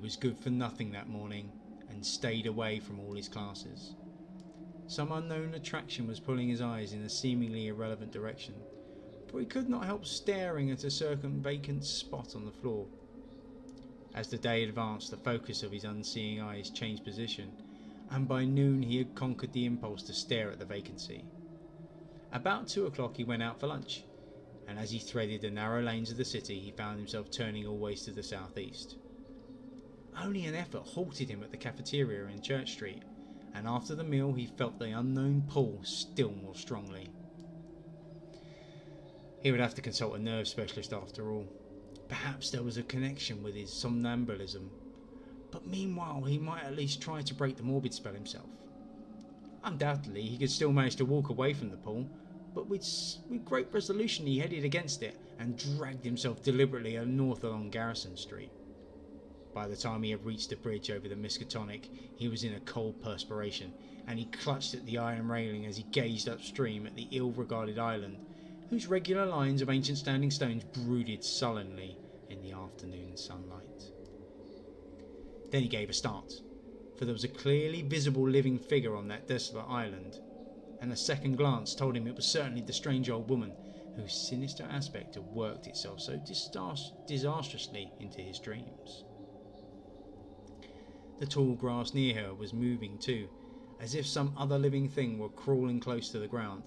was good for nothing that morning and stayed away from all his classes. Some unknown attraction was pulling his eyes in a seemingly irrelevant direction, for he could not help staring at a certain vacant spot on the floor. As the day advanced, the focus of his unseeing eyes changed position, and by noon he had conquered the impulse to stare at the vacancy. About 2 o'clock he went out for lunch, and as he threaded the narrow lanes of the city he found himself turning always to the southeast. Only an effort halted him at the cafeteria in Church Street, and after the meal he felt the unknown pull still more strongly. He would have to consult a nerve specialist after all. Perhaps there was a connection with his somnambulism, but meanwhile he might at least try to break the morbid spell himself. Undoubtedly he could still manage to walk away from the pool, but with great resolution he headed against it and dragged himself deliberately north along Garrison Street. By the time he had reached the bridge over the Miskatonic, he was in a cold perspiration, and he clutched at the iron railing as he gazed upstream at the ill-regarded island, whose regular lines of ancient standing stones brooded sullenly in the afternoon sunlight. Then he gave a start, for there was a clearly visible living figure on that desolate island, and a second glance told him it was certainly the strange old woman whose sinister aspect had worked itself so disastrously into his dreams. The tall grass near her was moving too, as if some other living thing were crawling close to the ground.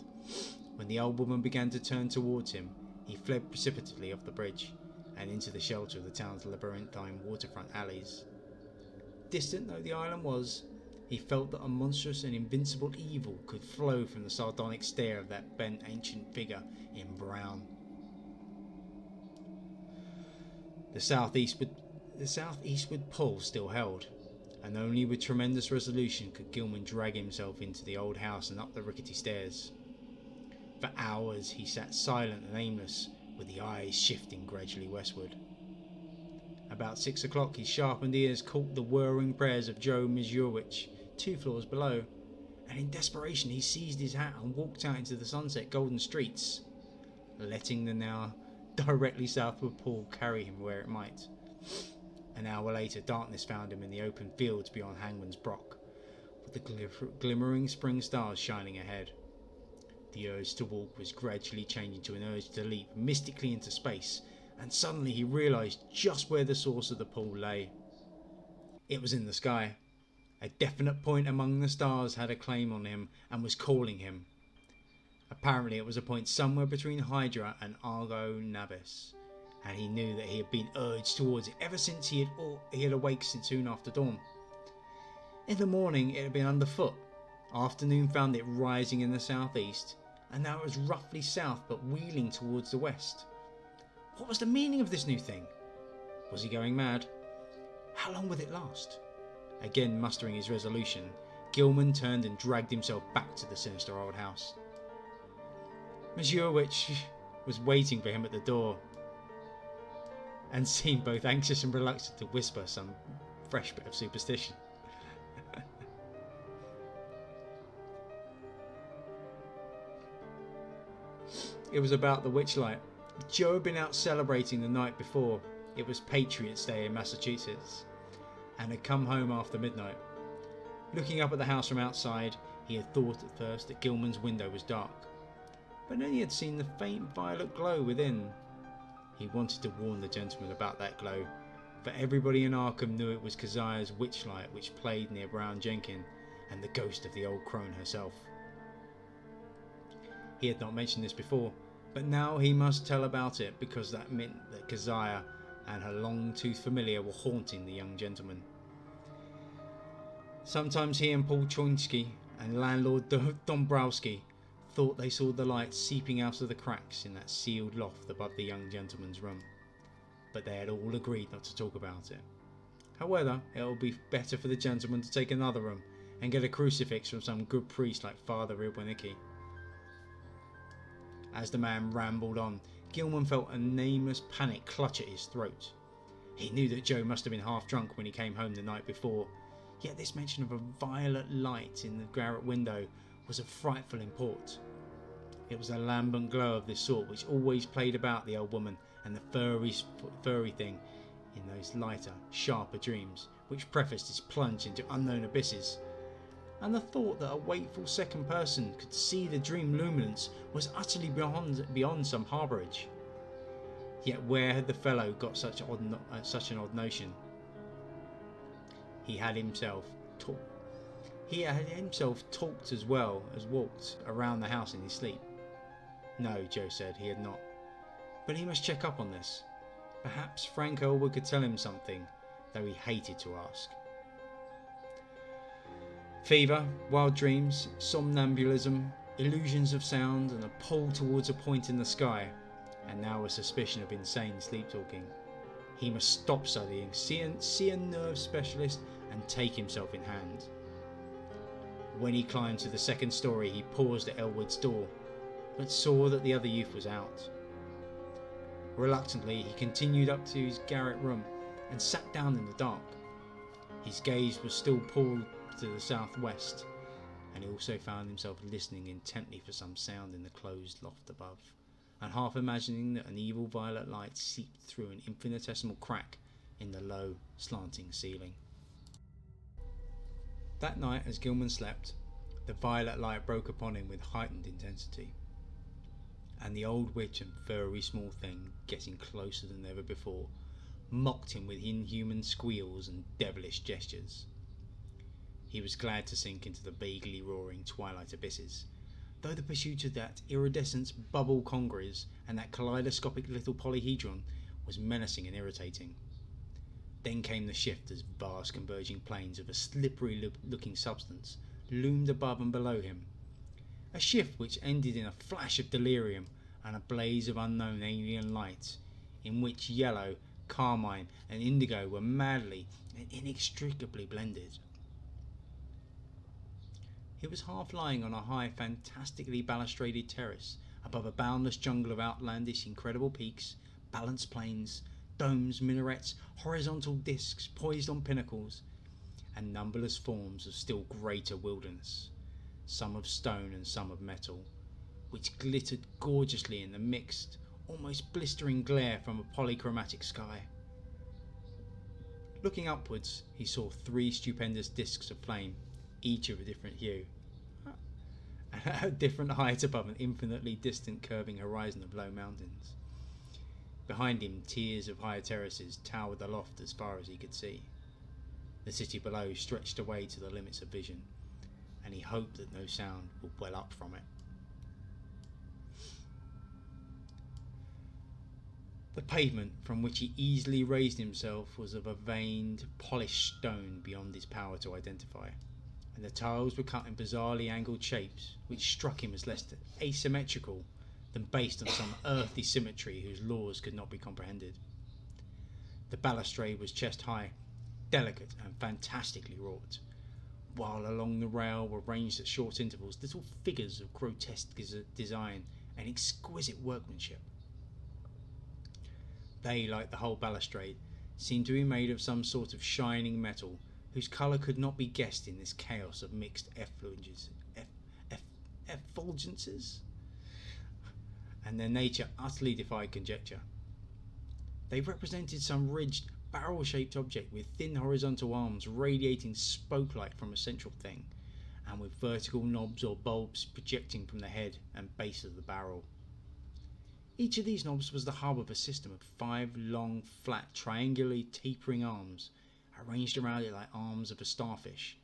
When the old woman began to turn towards him, he fled precipitately off the bridge and into the shelter of the town's labyrinthine waterfront alleys. Distant though the island was, he felt that a monstrous and invincible evil could flow from the sardonic stare of that bent ancient figure in brown. The southeastward pull still held, and only with tremendous resolution could Gilman drag himself into the old house and up the rickety stairs. For hours he sat silent and aimless, with the eyes shifting gradually westward. About 6 o'clock his sharpened ears caught the whirring prayers of Joe Misiurwicz 2 floors below, and in desperation he seized his hat and walked out into the sunset golden streets, letting the now directly southward pool carry him where it might. An hour later darkness found him in the open fields beyond Hangman's Brock, with the glimmering spring stars shining ahead. The urge to walk was gradually changing to an urge to leap mystically into space, and suddenly he realised just where the source of the pull lay. It was in the sky. A definite point among the stars had a claim on him and was calling him. Apparently it was a point somewhere between Hydra and Argo Navis, and he knew that he had been urged towards it ever since he had awaked soon after dawn. In the morning it had been underfoot, afternoon found it rising in the southeast, and now it was roughly south but wheeling towards the west. What was the meaning of this new thing? Was he going mad? How long would it last? Again mustering his resolution, Gilman turned and dragged himself back to the sinister old house. Misiurwicz was waiting for him at the door, and seemed both anxious and reluctant to whisper some fresh bit of superstition. It was about the witchlight. Joe had been out celebrating the night before. It was Patriots' Day in Massachusetts, and had come home after midnight. Looking up at the house from outside, he had thought at first that Gilman's window was dark, but then he had seen the faint violet glow within. He wanted to warn the gentleman about that glow, for everybody in Arkham knew it was Keziah's witchlight which played near Brown Jenkin and the ghost of the old crone herself. He had not mentioned this before, but now he must tell about it, because that meant that Keziah and her long-toothed familiar were haunting the young gentleman. Sometimes he and Paul Choinsky and landlord Dombrowski thought they saw the light seeping out of the cracks in that sealed loft above the young gentleman's room, but they had all agreed not to talk about it. However, it would be better for the gentleman to take another room and get a crucifix from some good priest like Father Ribwanicki. As the man rambled on, Gilman felt a nameless panic clutch at his throat. He knew that Joe must have been half drunk when he came home the night before, yet this mention of a violet light in the garret window was of frightful import. It was a lambent glow of this sort which always played about the old woman and the furry thing in those lighter, sharper dreams which prefaced his plunge into unknown abysses, and the thought that a wakeful second person could see the dream luminance was utterly beyond some harbourage. Yet where had the fellow got such an odd notion? He had himself talked as well as walked around the house in his sleep. No, Joe said, he had not. But he must check up on this. Perhaps Frank Elwood could tell him something, though he hated to ask. Fever, wild dreams, somnambulism, illusions of sound, and a pull towards a point in the sky, and now a suspicion of insane sleep-talking. He must stop studying, see a nerve specialist, and take himself in hand. When he climbed to the second story, he paused at Elwood's door, but saw that the other youth was out. Reluctantly, he continued up to his garret room and sat down in the dark. His gaze was still pulled to the southwest, and he also found himself listening intently for some sound in the closed loft above, and half imagining that an evil violet light seeped through an infinitesimal crack in the low, slanting ceiling. That night, as Gilman slept, the violet light broke upon him with heightened intensity, and the old witch and furry small thing, getting closer than ever before, mocked him with inhuman squeals and devilish gestures. He was glad to sink into the vaguely roaring twilight abysses, though the pursuit of that iridescent bubble congeries and that kaleidoscopic little polyhedron was menacing and irritating. Then came the shift as vast converging planes of a slippery looking substance loomed above and below him, a shift which ended in a flash of delirium and a blaze of unknown alien light, in which yellow, carmine and indigo were madly and inextricably blended. He was half lying on a high, fantastically balustraded terrace above a boundless jungle of outlandish, incredible peaks, balanced plains, domes, minarets, horizontal discs poised on pinnacles, and numberless forms of still greater wilderness, some of stone and some of metal, which glittered gorgeously in the mixed, almost blistering glare from a polychromatic sky. Looking upwards, he saw 3 stupendous discs of flame, each of a different hue, and at a different height above an infinitely distant curving horizon of low mountains. Behind him, tiers of higher terraces towered aloft as far as he could see. The city below stretched away to the limits of vision, and he hoped that no sound would well up from it. The pavement from which he easily raised himself was of a veined, polished stone beyond his power to identify, and the tiles were cut in bizarrely angled shapes which struck him as less asymmetrical than based on some earthly symmetry whose laws could not be comprehended. The balustrade was chest high, delicate and fantastically wrought, while along the rail were ranged at short intervals little figures of grotesque design and exquisite workmanship. They, like the whole balustrade, seemed to be made of some sort of shining metal whose colour could not be guessed in this chaos of mixed effulgences, and their nature utterly defied conjecture. They represented some ridged, barrel-shaped object with thin horizontal arms radiating spoke-like from a central thing, and with vertical knobs or bulbs projecting from the head and base of the barrel. Each of these knobs was the hub of a system of 5 long, flat, triangularly tapering arms, arranged around it like arms of a starfish,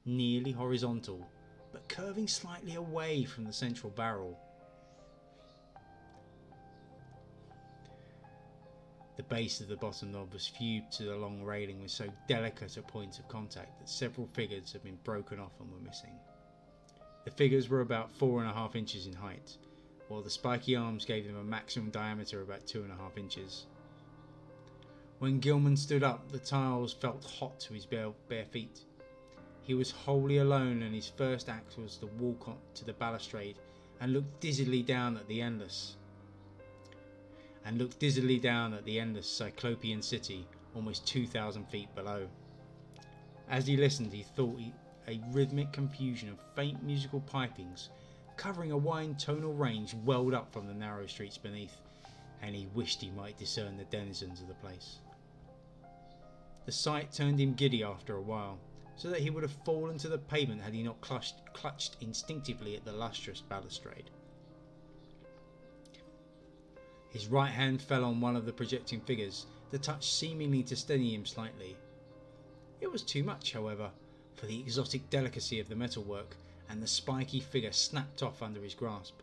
nearly horizontal, but curving slightly away from the central barrel. The base of the bottom knob was fused to the long railing with so delicate a point of contact that several figures had been broken off and were missing. The figures were about 4.5 inches in height, while the spiky arms gave them a maximum diameter of about 2.5 inches. When Gilman stood up, the tiles felt hot to his bare feet. He was wholly alone, and his first act was to walk on to the balustrade and look dizzily down at the endless cyclopean city almost 2,000 feet below. As he listened, he thought a rhythmic confusion of faint musical pipings covering a wide tonal range welled up from the narrow streets beneath, and he wished he might discern the denizens of the place. The sight turned him giddy after a while, so that he would have fallen to the pavement had he not clutched instinctively at the lustrous balustrade. His right hand fell on one of the projecting figures, the touch seemingly to steady him slightly. It was too much, however, for the exotic delicacy of the metalwork, and the spiky figure snapped off under his grasp.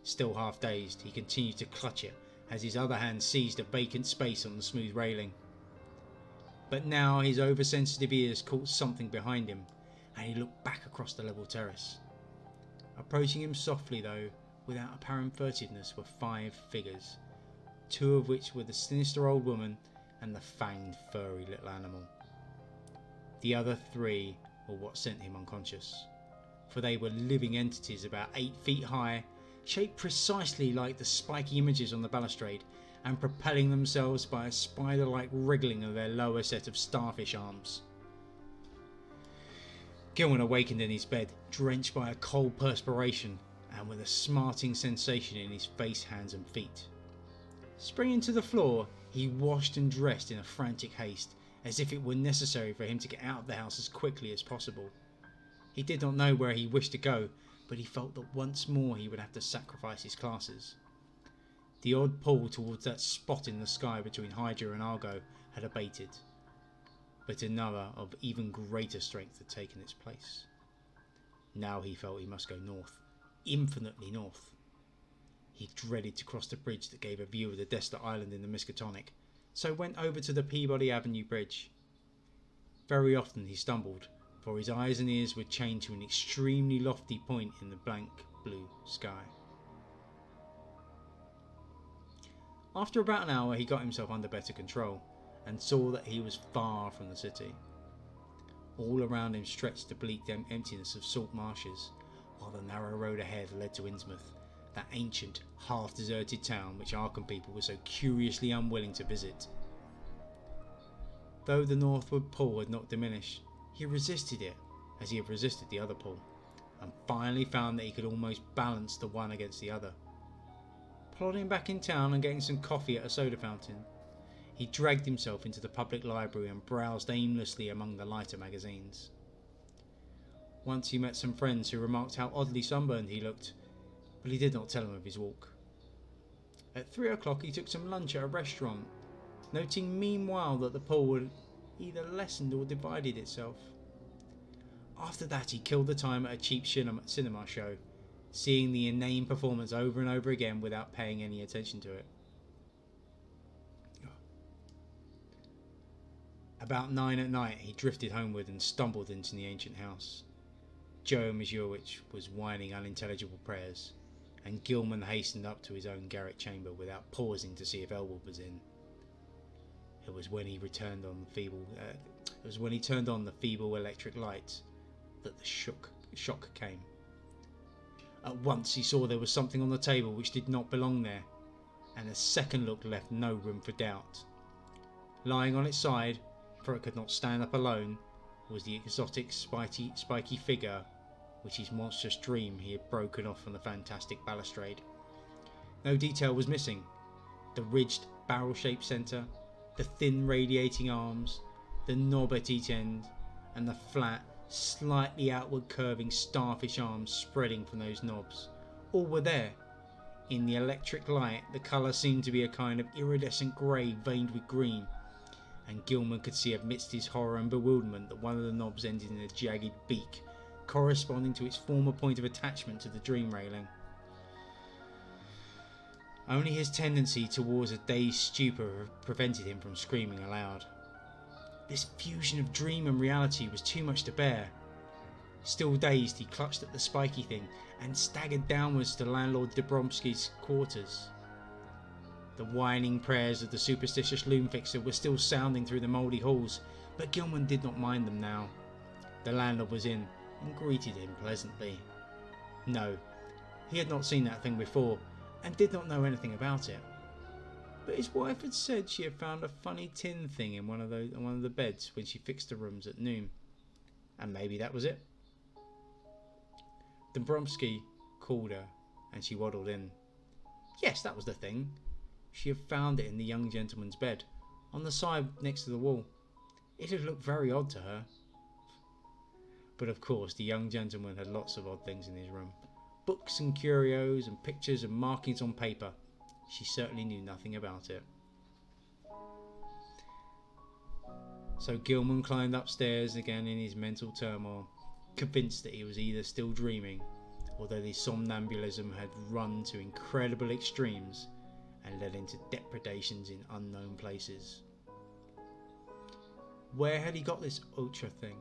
Still half dazed, he continued to clutch it as his other hand seized a vacant space on the smooth railing. But now his oversensitive ears caught something behind him, and he looked back across the level terrace. Approaching him softly, though, without apparent furtiveness, were 5 figures, 2 of which were the sinister old woman and the fanged, furry little animal. The other 3 were what sent him unconscious, for they were living entities about 8 feet high, shaped precisely like the spiky images on the balustrade, and propelling themselves by a spider-like wriggling of their lower set of starfish arms. Gilman awakened in his bed, drenched by a cold perspiration, and with a smarting sensation in his face, hands and feet. Springing to the floor, he washed and dressed in a frantic haste, as if it were necessary for him to get out of the house as quickly as possible. He did not know where he wished to go, but he felt that once more he would have to sacrifice his classes. The odd pull towards that spot in the sky between Hydra and Argo had abated, but another of even greater strength had taken its place. Now he felt he must go north, infinitely north. He dreaded to cross the bridge that gave a view of the desolate island in the Miskatonic, so went over to the Peabody Avenue Bridge. Very often he stumbled, for his eyes and ears were chained to an extremely lofty point in the blank blue sky. After about an hour he got himself under better control, and saw that he was far from the city. All around him stretched the bleak emptiness of salt marshes, while the narrow road ahead led to Innsmouth, that ancient, half-deserted town which Arkham people were so curiously unwilling to visit. Though the northward pull had not diminished, he resisted it, as he had resisted the other pull, and finally found that he could almost balance the one against the other. Plodding back in town and getting some coffee at a soda fountain, he dragged himself into the public library and browsed aimlessly among the lighter magazines. Once he met some friends who remarked how oddly sunburned he looked, but he did not tell them of his walk. At 3 o'clock he took some lunch at a restaurant, noting meanwhile that the pull had either lessened or divided itself. After that he killed the time at a cheap cinema show, seeing the inane performance over and over again without paying any attention to it. About 9 at night he drifted homeward and stumbled into the ancient house. Joe Mazurowicz was whining unintelligible prayers, and Gilman hastened up to his own garret chamber without pausing to see if Elwood was in. It was when he turned on the feeble electric light that the shock came. At once he saw there was something on the table which did not belong there, and a second look left no room for doubt. Lying on its side, for it could not stand up alone, was the exotic spiky figure which his monstrous dream he had broken off from the fantastic balustrade. No detail was missing. The ridged, barrel-shaped centre, the thin radiating arms, the knob at each end, and the flat, slightly outward curving starfish arms spreading from those knobs. All were there. In the electric light, the colour seemed to be a kind of iridescent grey veined with green, and Gilman could see amidst his horror and bewilderment that one of the knobs ended in a jagged beak, corresponding to its former point of attachment to the dream railing. Only his tendency towards a dazed stupor prevented him from screaming aloud. This fusion of dream and reality was too much to bear. Still dazed, he clutched at the spiky thing and staggered downwards to landlord Dobromsky's quarters. The whining prayers of the superstitious loom fixer were still sounding through the mouldy halls, but Gilman did not mind them now. The landlord was in and greeted him pleasantly. No, he had not seen that thing before, and did not know anything about it. But his wife had said she had found a funny tin thing in one of the beds when she fixed the rooms at noon, and maybe that was it. Dobromsky called her, and she waddled in. Yes, that was the thing. She had found it in the young gentleman's bed, on the side next to the wall. It had looked very odd to her. But of course, the young gentleman had lots of odd things in his room. Books and curios and pictures and markings on paper. She certainly knew nothing about it. So Gilman climbed upstairs again in his mental turmoil, convinced that he was either still dreaming or that his somnambulism had run to incredible extremes and led into depredations in unknown places. Where had he got this ultra thing?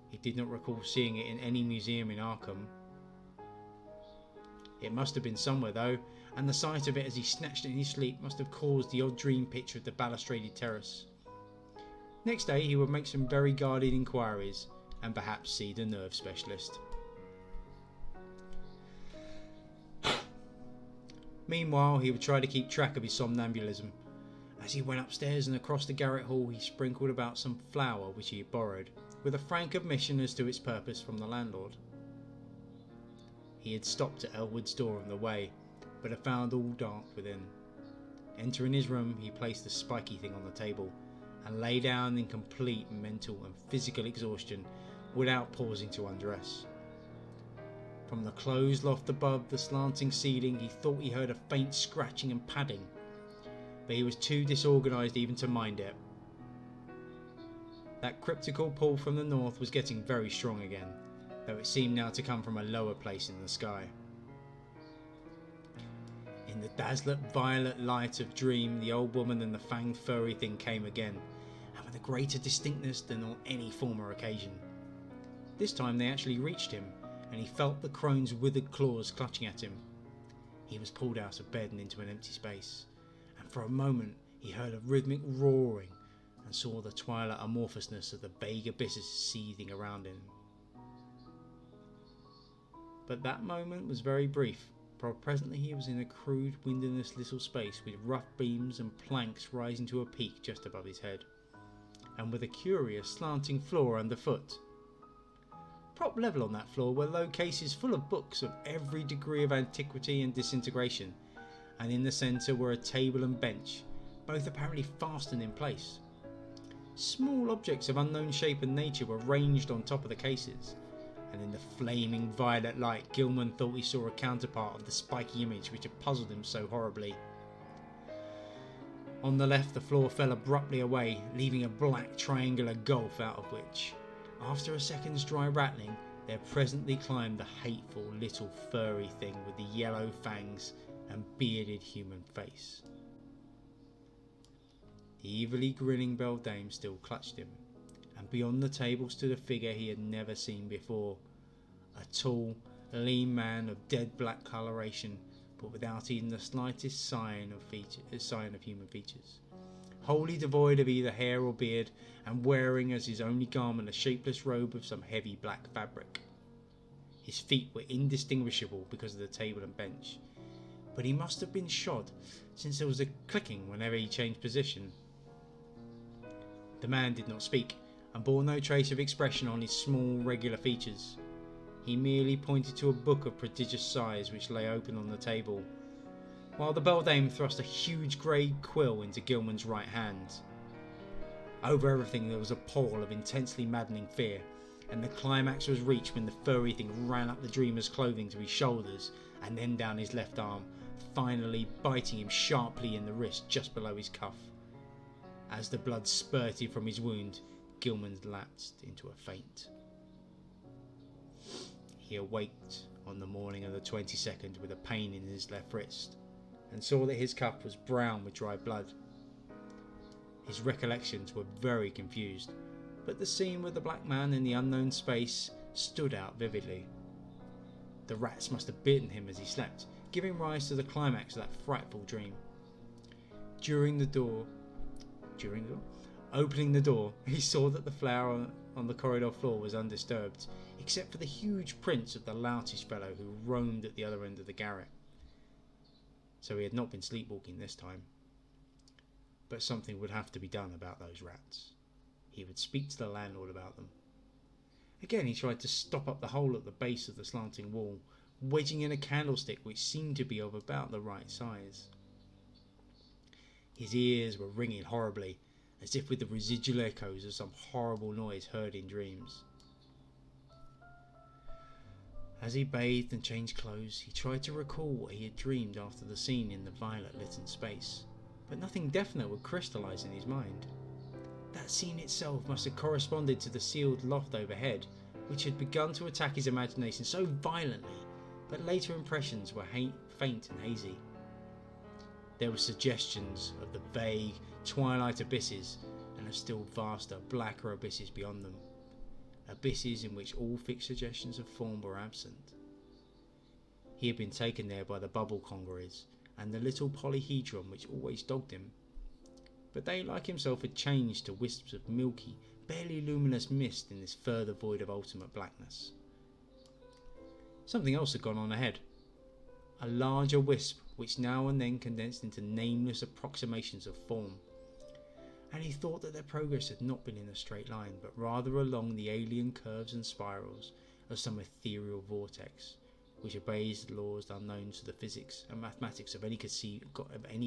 He did not recall seeing it in any museum in Arkham. It must have been somewhere though, and the sight of it as he snatched it in his sleep must have caused the odd dream picture of the balustraded terrace. Next day he would make some very guarded inquiries and perhaps see the nerve specialist. Meanwhile, he would try to keep track of his somnambulism. As he went upstairs and across the garret hall, he sprinkled about some flour which he had borrowed, with a frank admission as to its purpose from the landlord. He had stopped at Elwood's door on the way, but had found all dark within. Entering his room, he placed the spiky thing on the table, and lay down in complete mental and physical exhaustion without pausing to undress. From the closed loft above the slanting ceiling, he thought he heard a faint scratching and padding, but he was too disorganised even to mind it. That cryptical pull from the north was getting very strong again, though it seemed now to come from a lower place in the sky. In the dazzling violet light of dream, the old woman and the fanged furry thing came again, and with a greater distinctness than on any former occasion. This time they actually reached him, and he felt the crone's withered claws clutching at him. He was pulled out of bed and into an empty space, and for a moment he heard a rhythmic roaring and saw the twilight amorphousness of the vague abysses seething around him. But that moment was very brief, for presently he was in a crude, windowless little space with rough beams and planks rising to a peak just above his head, and with a curious slanting floor underfoot. Prop level on that floor were low cases full of books of every degree of antiquity and disintegration, and in the centre were a table and bench, both apparently fastened in place. Small objects of unknown shape and nature were ranged on top of the cases, and in the flaming violet light Gilman thought he saw a counterpart of the spiky image which had puzzled him so horribly. On the left the floor fell abruptly away, leaving a black triangular gulf out of which, after a second's dry rattling, there presently climbed the hateful little furry thing with the yellow fangs and bearded human face. The evilly grinning beldame still clutched him, and beyond the table stood a figure he had never seen before, a tall, lean man of dead black coloration, but without even the slightest sign of human features, wholly devoid of either hair or beard, and wearing as his only garment a shapeless robe of some heavy black fabric. His feet were indistinguishable because of the table and bench, but he must have been shod, since there was a clicking whenever he changed position. The man did not speak, and bore no trace of expression on his small, regular features. He merely pointed to a book of prodigious size which lay open on the table, while the beldame thrust a huge grey quill into Gilman's right hand. Over everything there was a pall of intensely maddening fear, and the climax was reached when the furry thing ran up the dreamer's clothing to his shoulders and then down his left arm, finally biting him sharply in the wrist just below his cuff. As the blood spurted from his wound, Gilman lapsed into a faint. He awaked on the morning of the 22nd with a pain in his left wrist, and saw that his cuff was brown with dry blood. His recollections were very confused, but the scene with the black man in the unknown space stood out vividly. The rats must have bitten him as he slept, giving rise to the climax of that frightful dream. Opening the door, he saw that the floor on the corridor floor was undisturbed, except for the huge prints of the loutish fellow who roamed at the other end of the garret. So he had not been sleepwalking this time. But something would have to be done about those rats. He would speak to the landlord about them. Again he tried to stop up the hole at the base of the slanting wall, wedging in a candlestick which seemed to be of about the right size. His ears were ringing horribly, as if with the residual echoes of some horrible noise heard in dreams. As he bathed and changed clothes, he tried to recall what he had dreamed after the scene in the violet-lit space, but nothing definite would crystallise in his mind. That scene itself must have corresponded to the sealed loft overhead, which had begun to attack his imagination so violently, but later impressions were faint and hazy. There were suggestions of the vague twilight abysses and of still vaster, blacker abysses beyond them. Abysses in which all fixed suggestions of form were absent. He had been taken there by the bubble congeries and the little polyhedron which always dogged him, but they, like himself, had changed to wisps of milky, barely luminous mist in this further void of ultimate blackness. Something else had gone on ahead. A larger wisp which now and then condensed into nameless approximations of form, and he thought that their progress had not been in a straight line, but rather along the alien curves and spirals of some ethereal vortex, which obeys the laws unknown to the physics and mathematics of any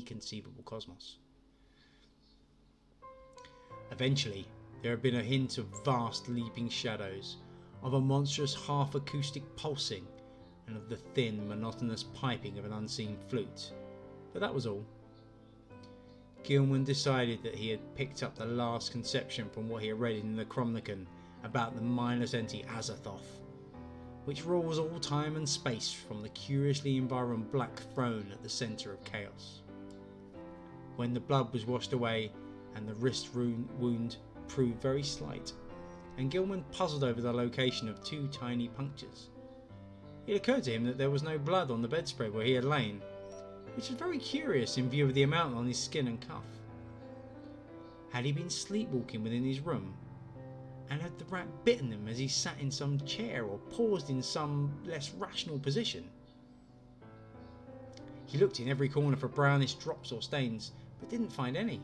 conceivable cosmos. Eventually, there had been a hint of vast leaping shadows, of a monstrous half-acoustic pulsing, and of the thin, monotonous piping of an unseen flute, but that was all. Gilman decided that he had picked up the last conception from what he had read in the Necronomicon about the mindless entity Azathoth, which rules all time and space from the curiously environed black throne at the centre of chaos. When the blood was washed away and the wrist wound proved very slight, and Gilman puzzled over the location of 2 tiny punctures, it occurred to him that there was no blood on the bedspread where he had lain, which was very curious in view of the amount on his skin and cuff. Had he been sleepwalking within his room, and had the rat bitten him as he sat in some chair or paused in some less rational position? He looked in every corner for brownish drops or stains, but didn't find any.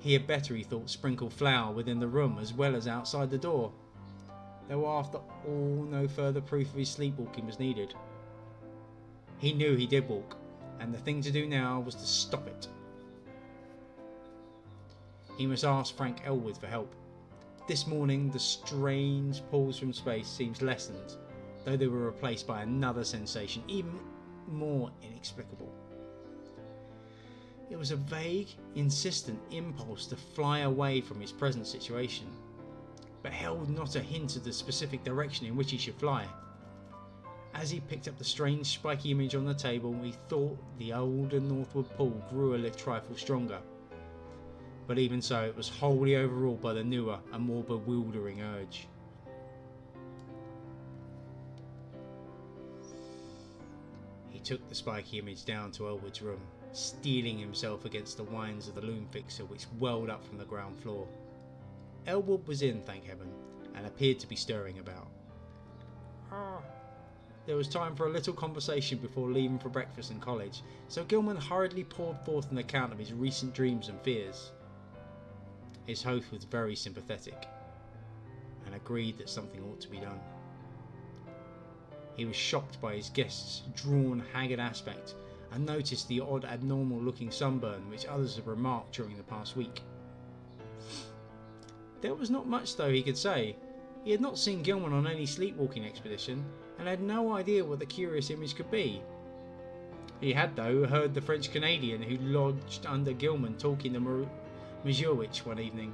He had better, he thought, sprinkle flour within the room as well as outside the door, though after all no further proof of his sleepwalking was needed. He knew he did walk, and the thing to do now was to stop it. He must ask Frank Elwood for help. This morning the strange pulls from space seemed lessened, though they were replaced by another sensation even more inexplicable. It was a vague, insistent impulse to fly away from his present situation, but held not a hint of the specific direction in which he should fly. As he picked up the strange spiky image on the table, he thought the older northward pull grew a trifle stronger, but even so it was wholly overruled by the newer and more bewildering urge. He took the spiky image down to Elwood's room, steeling himself against the winds of the loom fixer which welled up from the ground floor. Elwood was in, thank heaven, and appeared to be stirring about. There was time for a little conversation before leaving for breakfast and college, so Gilman hurriedly poured forth an account of his recent dreams and fears. His host was very sympathetic, and agreed that something ought to be done. He was shocked by his guest's drawn, haggard aspect, and noticed the odd, abnormal-looking sunburn which others had remarked during the past week. There was not much, though, he could say. He had not seen Gilman on any sleepwalking expedition, and had no idea what the curious image could be. He had, though, heard the French-Canadian who lodged under Gilman talking to Misiewicz one evening.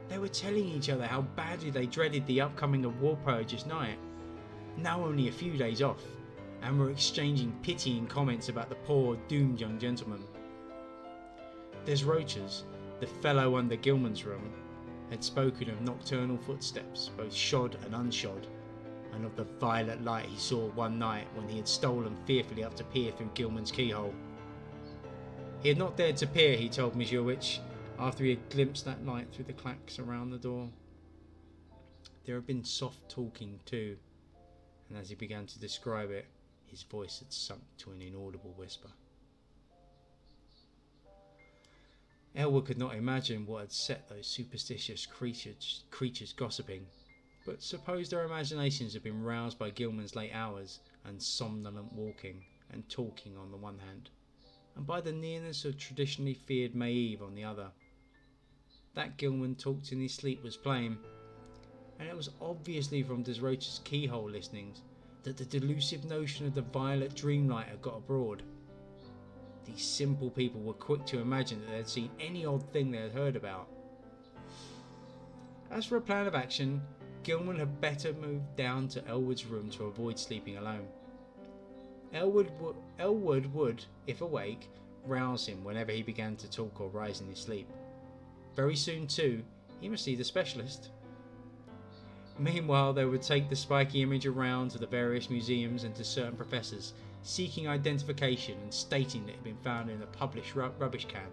They were telling each other how badly they dreaded the upcoming of Walpurgis night, now only a few days off, and were exchanging pitying comments about the poor, doomed young gentleman. Des Roches, the fellow under Gilman's room, had spoken of nocturnal footsteps, both shod and unshod, and of the violet light he saw one night when he had stolen fearfully up to peer through Gilman's keyhole. He had not dared to peer, he told Misiewicz, after he had glimpsed that light through the cracks around the door. There had been soft talking too, and as he began to describe it, his voice had sunk to an inaudible whisper. Elwood could not imagine what had set those superstitious creatures gossiping, but supposed their imaginations had been roused by Gilman's late hours and somnolent walking and talking on the one hand, and by the nearness of traditionally feared May Eve on the other. That Gilman talked in his sleep was plain, and it was obviously from Desroches' keyhole listenings that the delusive notion of the violet dreamlight had got abroad. These simple people were quick to imagine that they had seen any odd thing they had heard about. As for a plan of action, Gilman had better move down to Elwood's room to avoid sleeping alone. Elwood would, if awake, rouse him whenever he began to talk or rise in his sleep. Very soon too, he must see the specialist. Meanwhile, they would take the spiky image around to the various museums and to certain professors, seeking identification and stating that it had been found in a published rubbish can.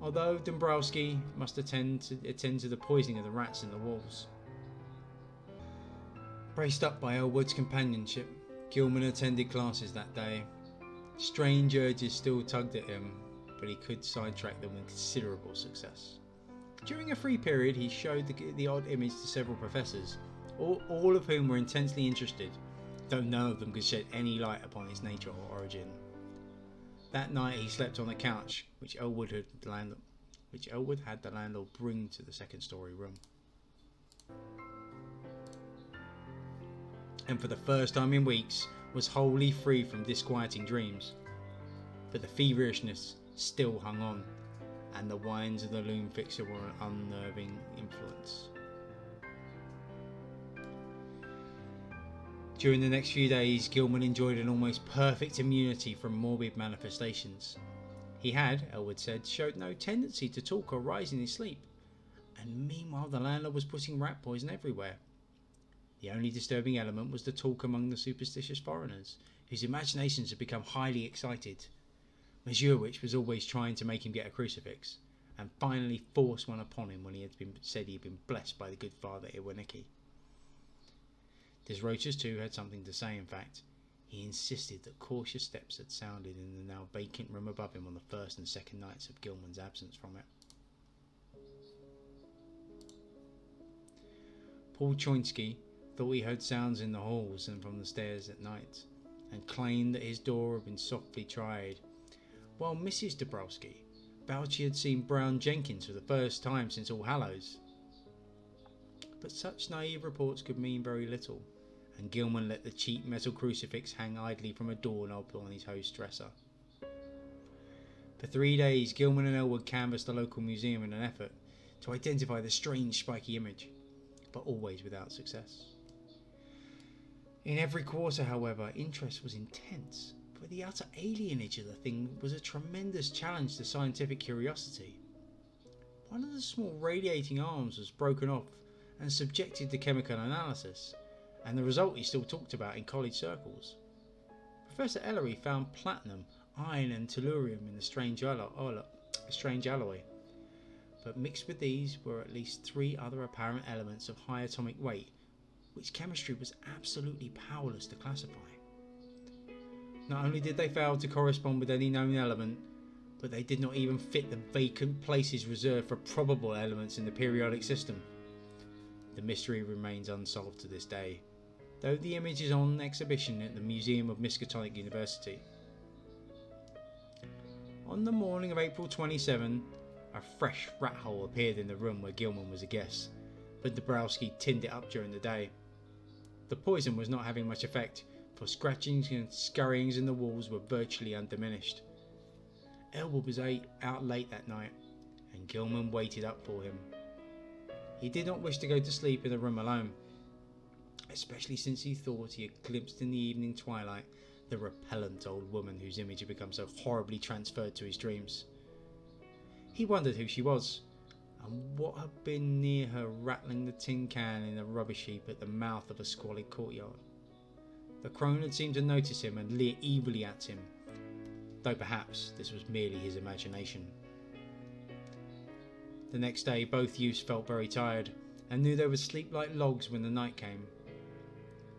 Although Dombrowski must attend to the poisoning of the rats in the walls. Braced up by Elwood's companionship, Gilman attended classes that day. Strange urges still tugged at him, but he could sidetrack them with considerable success. During a free period, he showed the odd image to several professors, all of whom were intensely interested, though none of them could shed any light upon its nature or origin. That night he slept on a couch, which Elwood had the landlord bring to the second-story room. And for the first time in weeks, was wholly free from disquieting dreams. But the feverishness still hung on, and the whines of the loom fixer were an unnerving influence. During the next few days, Gilman enjoyed an almost perfect immunity from morbid manifestations. He had, Elwood said, showed no tendency to talk or rise in his sleep, and meanwhile the landlord was putting rat poison everywhere. The only disturbing element was the talk among the superstitious foreigners, whose imaginations had become highly excited. Mesiurwitch was always trying to make him get a crucifix, and finally forced one upon him when he had said he had been blessed by the good Father Iwanicki. Desroches too had something to say. In fact, he insisted that cautious steps had sounded in the now vacant room above him on the first and second nights of Gilman's absence from it. Paul Choinsky thought he heard sounds in the halls and from the stairs at night, and claimed that his door had been softly tried, while Mrs. Dabrowski vowed she had seen Brown Jenkins for the first time since All Hallows. But such naive reports could mean very little, and Gilman let the cheap metal crucifix hang idly from a doorknob on his host's dresser. For 3 days, Gilman and Elwood canvassed the local museum in an effort to identify the strange spiky image, but always without success. In every quarter, however, interest was intense, for the utter alienage of the thing was a tremendous challenge to scientific curiosity. One of the small radiating arms was broken off and subjected to chemical analysis, and the result is still talked about in college circles. Professor Ellery found platinum, iron and tellurium in the strange alloy, but mixed with these were at least 3 other apparent elements of high atomic weight, which chemistry was absolutely powerless to classify. Not only did they fail to correspond with any known element, but they did not even fit the vacant places reserved for probable elements in the periodic system. The mystery remains unsolved to this day, though the image is on exhibition at the Museum of Miskatonic University. On the morning of April 27, a fresh rat hole appeared in the room where Gilman was a guest, but Dabrowski tinned it up during the day. The poison was not having much effect, for scratchings and scurryings in the walls were virtually undiminished. Elwood was out late that night, and Gilman waited up for him. He did not wish to go to sleep in the room alone, especially since he thought he had glimpsed in the evening twilight the repellent old woman whose image had become so horribly transferred to his dreams. He wondered who she was, and what had been near her rattling the tin can in a rubbish heap at the mouth of a squalid courtyard. The crone had seemed to notice him and leer evilly at him, though perhaps this was merely his imagination. The next day both youths felt very tired, and knew they would sleep like logs when the night came.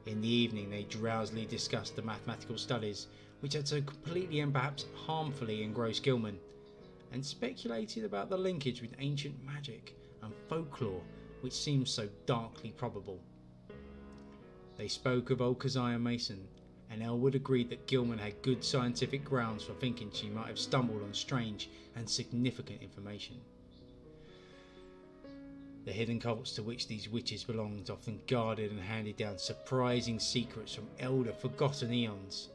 In the evening they drowsily discussed the mathematical studies which had so completely and perhaps harmfully engrossed Gilman, and speculated about the linkage with ancient magic and folklore which seemed so darkly probable. They spoke of old Keziah Mason, and Elwood agreed that Gilman had good scientific grounds for thinking she might have stumbled on strange and significant information. The hidden cults to which these witches belonged often guarded and handed down surprising secrets from elder forgotten eons,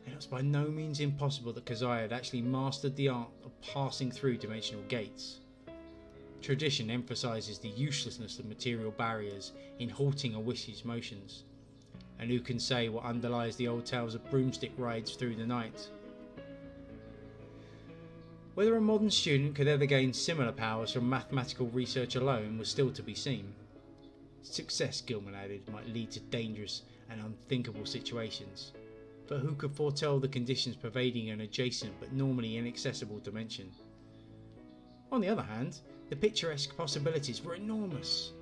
and it was by no means impossible that Keziah had actually mastered the art of passing through dimensional gates. Tradition emphasises the uselessness of material barriers in halting a witch's motions, and who can say what underlies the old tales of broomstick rides through the night. Whether a modern student could ever gain similar powers from mathematical research alone was still to be seen. Success, Gilman added, might lead to dangerous and unthinkable situations, but who could foretell the conditions pervading an adjacent but normally inaccessible dimension? On the other hand, the picturesque possibilities were enormous.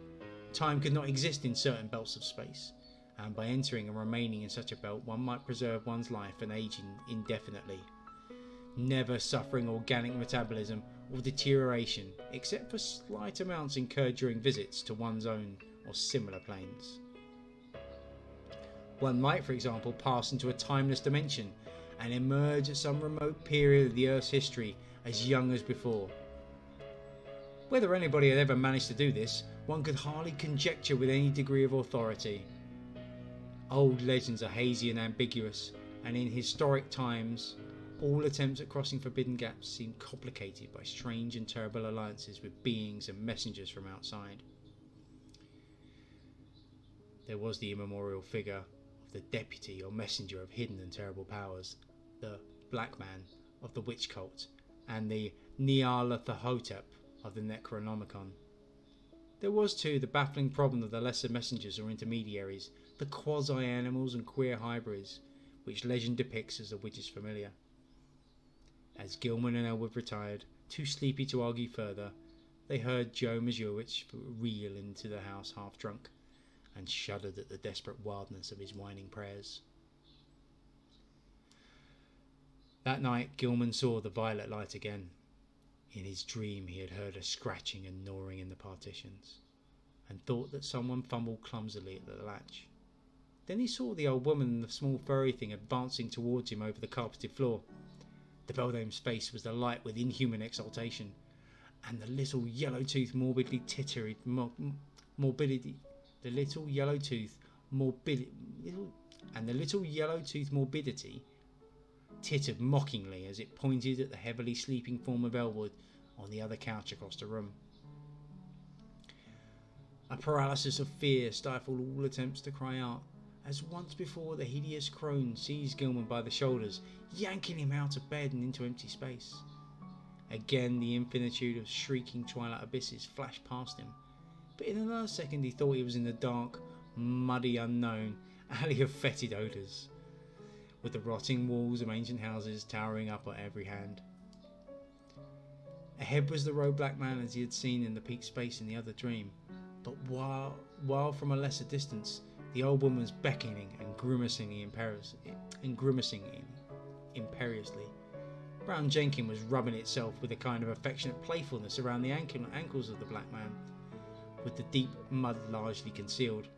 Time could not exist in certain belts of space, and by entering and remaining in such a belt one might preserve one's life and aging indefinitely, never suffering organic metabolism or deterioration except for slight amounts incurred during visits to one's own or similar planes. One might, for example, pass into a timeless dimension and emerge at some remote period of the Earth's history as young as before. Whether anybody had ever managed to do this, one could hardly conjecture with any degree of authority. Old legends are hazy and ambiguous, and in historic times, all attempts at crossing forbidden gaps seem complicated by strange and terrible alliances with beings and messengers from outside. There was the immemorial figure of the deputy or messenger of hidden and terrible powers, the Black Man of the witch cult, and the Nyarlathotep of the Necronomicon. There was too the baffling problem of the lesser messengers or intermediaries, the quasi-animals and queer hybrids, which legend depicts as the witch's familiar. As Gilman and Elwood retired, too sleepy to argue further, they heard Joe Mazurewicz reel into the house half drunk, and shuddered at the desperate wildness of his whining prayers. That night Gilman saw the violet light again. In his dream he had heard a scratching and gnawing in the partitions, and thought that someone fumbled clumsily at the latch. Then he saw the old woman and the small furry thing advancing towards him over the carpeted floor. The beldame's face was alight with inhuman exultation, and the little yellow-toothed morbidity tittered mockingly as it pointed at the heavily sleeping form of Elwood on the other couch across the room. A paralysis of fear stifled all attempts to cry out, as once before the hideous crone seized Gilman by the shoulders, yanking him out of bed and into empty space. Again the infinitude of shrieking twilight abysses flashed past him, but in another second he thought he was in the dark, muddy unknown alley of fetid odours, with the rotting walls of ancient houses towering up on every hand. Ahead was the robed black man as he had seen in the peaked space in the other dream, but while from a lesser distance the old woman was beckoning and grimacing imperiously. Brown Jenkin was rubbing itself with a kind of affectionate playfulness around the ankles of the black man, with the deep mud largely concealed.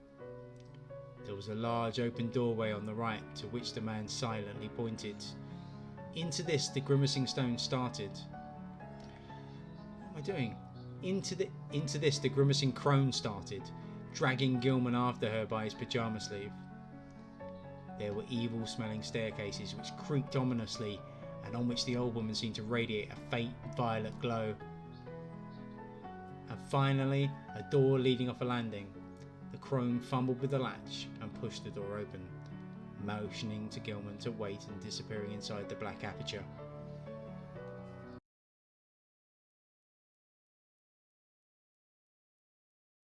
There was a large open doorway on the right, to which the man silently pointed. Into this the grimacing stone started. What am I doing? Into this the grimacing crone started, dragging Gilman after her by his pyjama sleeve. There were evil-smelling staircases which creaked ominously, and on which the old woman seemed to radiate a faint violet glow. And finally, a door leading off a landing. The crone fumbled with the latch and pushed the door open, motioning to Gilman to wait and disappearing inside the black aperture.